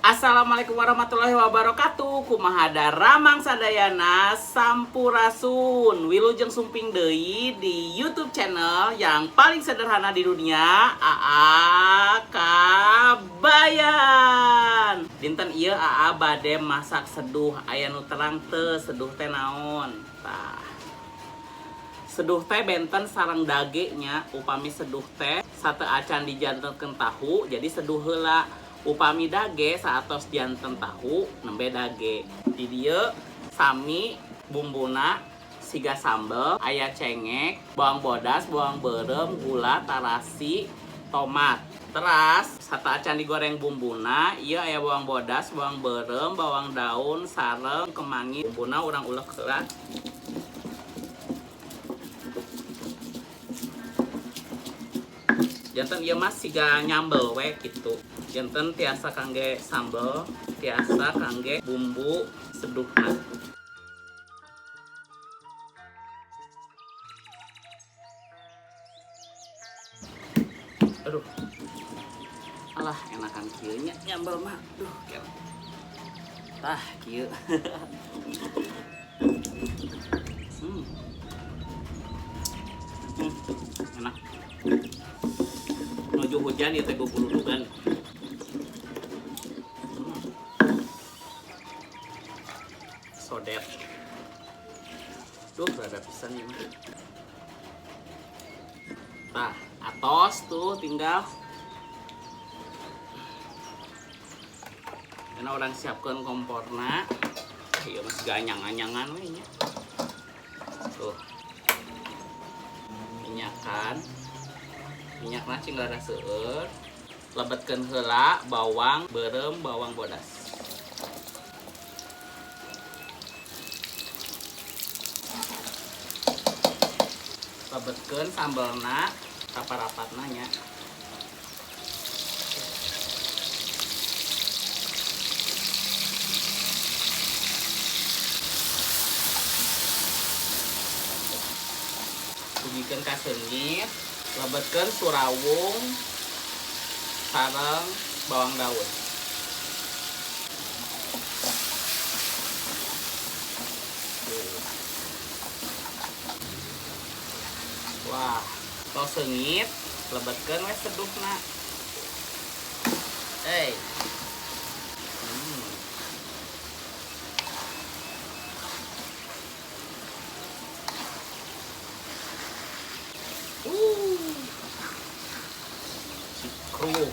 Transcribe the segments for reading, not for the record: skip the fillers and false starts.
Assalamualaikum warahmatullahi wabarakatuh. Kumaha daramang sadayana sampurasun wilujeng sumping deui di YouTube channel yang paling sederhana di dunia, AA Kabayan. Dinten ieu AA bade masak seduh, aya nu terang teu seduh teh naon. Tah. Seduh teh benten sareng dage nya, upami seduh teh sate acan dijantenkeun tahu, jadi seduh heula. Upami dage saatos janten tahu nembe dage. Di dieu sami bumbuna siga sambel, aya cengek, bawang bodas, bawang beureum, gula, tarasi, tomat. Teras sate acan digoreng bumbuna, ieu aya bawang bodas, bawang beureum, bawang daun, sareng, kemangi. Bumbuna urang uleg heula. Janten ieu mas siga nyambel we kitu. Janten tiasa kangge sambel, tiasa kangge bumbu seduhna. Aduh. Alah enakan kieu nya nyambel mah. Duh, kel. Tah kieu. Enak. Menuju hujan ya teh gugulugan. Sodet. Duh, rada pisan ya mah. Tah, atos tuh tinggal. Karena orang siapkan komporna. Ieu masih ganyang-anyangan we nya. Tuh. Minyakan. Minyakna cing rada seueur. Lebetkeun heula bawang beureum, bawang bodas. Lebetkeun sambelna rapatna nya. Tugikeun ka seungit, lebetkeun surawung sareng bawang daun. Wah, tos seungit, lebetkeun we seduhna. Hey. Cikruk.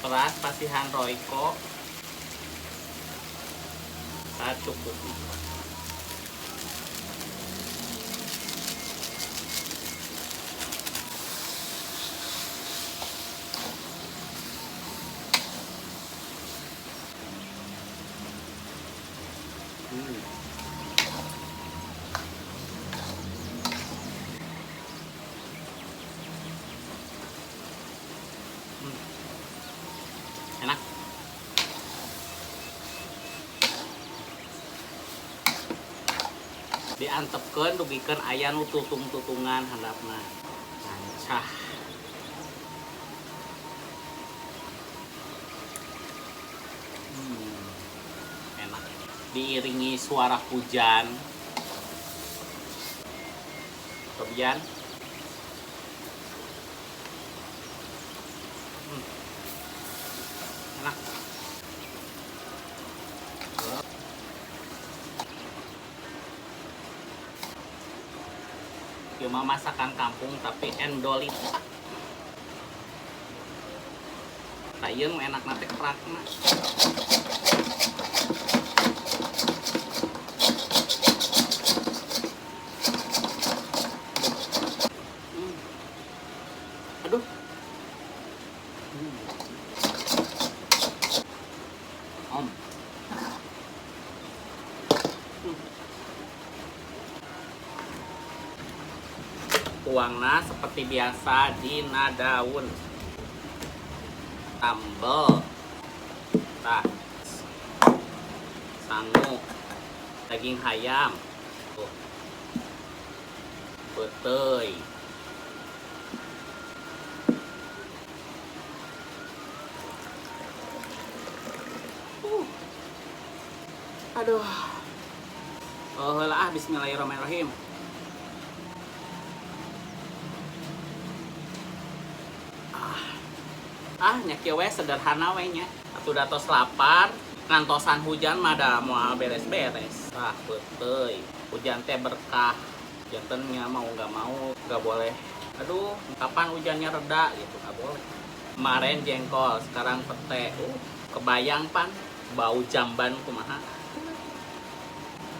Peras pasihan Royco. Cukupnya. Enak. Diantepkeun dugikeun aya nu tutung-tutungan handapna. Lancah. Enak. Diiringi suara hujan. Kemudian enak. Cuma masakan kampung tapi endolita. Tayang enak nate kerakna. Aduh. Tuangna seperti biasa dina daun. Tambel. Tah. Sangu. Daging hayam. Tuh. Beteuy. Aduh. Oh lah, bismillahirrahmanirrahim. Nya kieu we sederhana we nya. Atuh datos lapar, ngantosan hujan mah da moal beres-beres. Ah, beuteuy. Hujan teh berkah. Janten nya mau nggak mau nggak boleh. Aduh, kapan hujannya reda gitu, nggak boleh. Kemarin jengkol, sekarang pete. Kebayang pan bau jamban kumaha.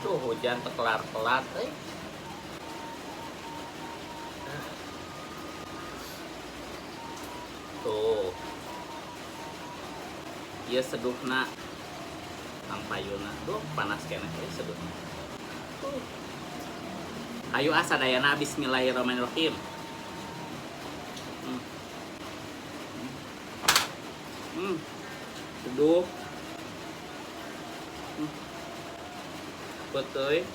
Tuh hujan teu kelar-kelar euy. Tuh. Ieu seduhna sampayuna. Duh, panas keneh seduhna. Ayo sadayana bismillahirrahmanirrahim. Seduh. Betul.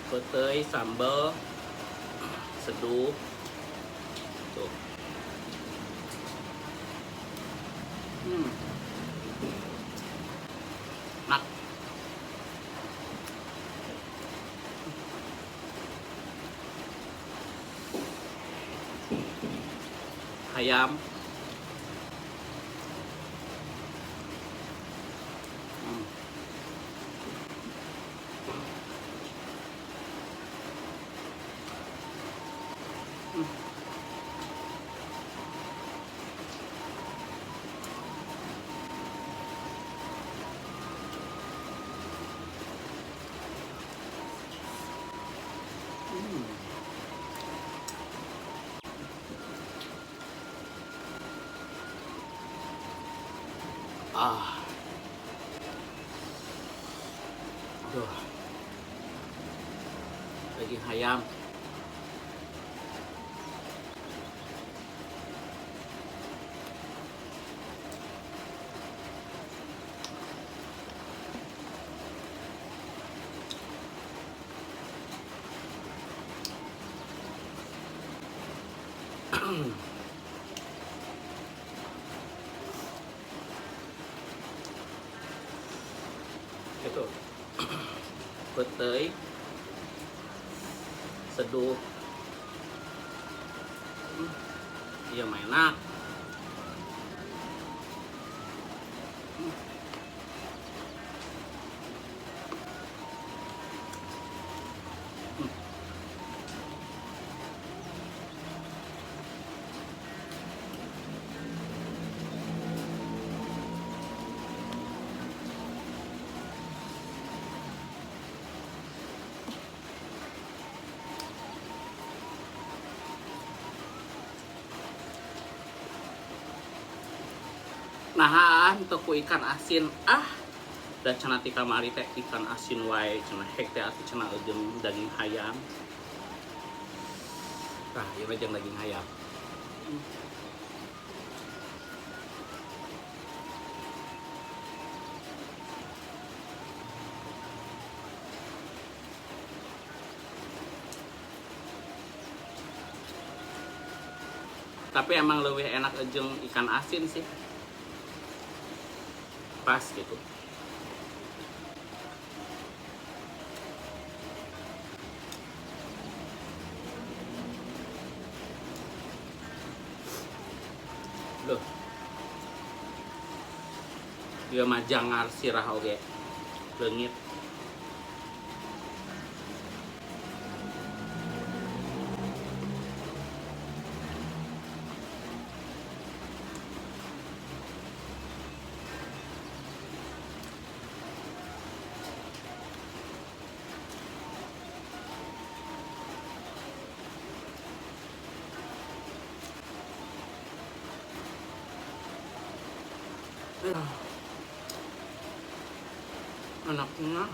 Petai, sambal, seduh, tuh. Nak. Ayam. Aduh. Daging ayam. Itu petai, seduh, iya enak. Nahan tuku ikan asin da cenah ti kamari teh ikan asin wae cenah hek teh atuh cenah jeung daging hayam. Tah ieu mah jeung daging hayam. Tapi emang lebih enak jeung ikan asin sih. Pas gitu. Loh. Dia mah jangar sirah oge. Leungit. Anaknya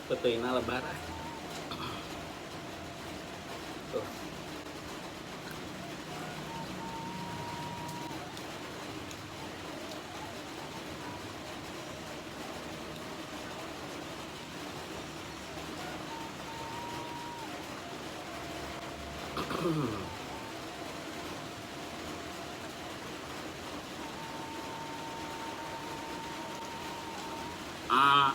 Betuina lebaran. Tuh. Ah.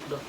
Duh.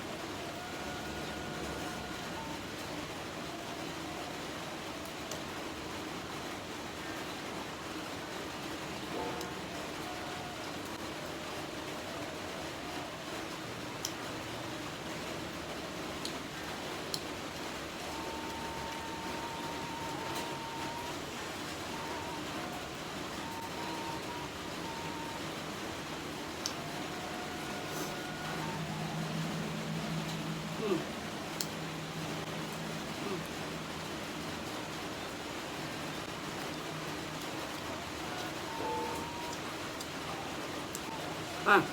Ah.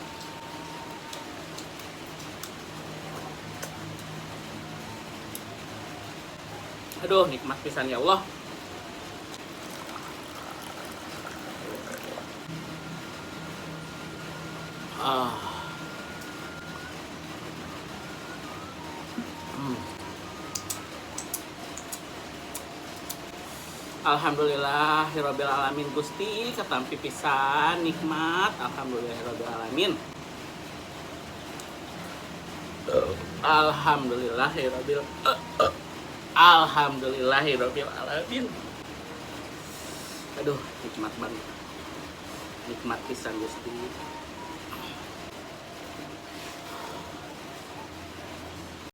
Aduh, nikmat pisan ya Allah. Ah. Alhamdulillahirabbil alamin Gusti, katampi pisan nikmat. Alhamdulillahirabbil alamin. Alhamdulillahirabbil alamin. Aduh, nikmat banget. Nikmat pisan Gusti.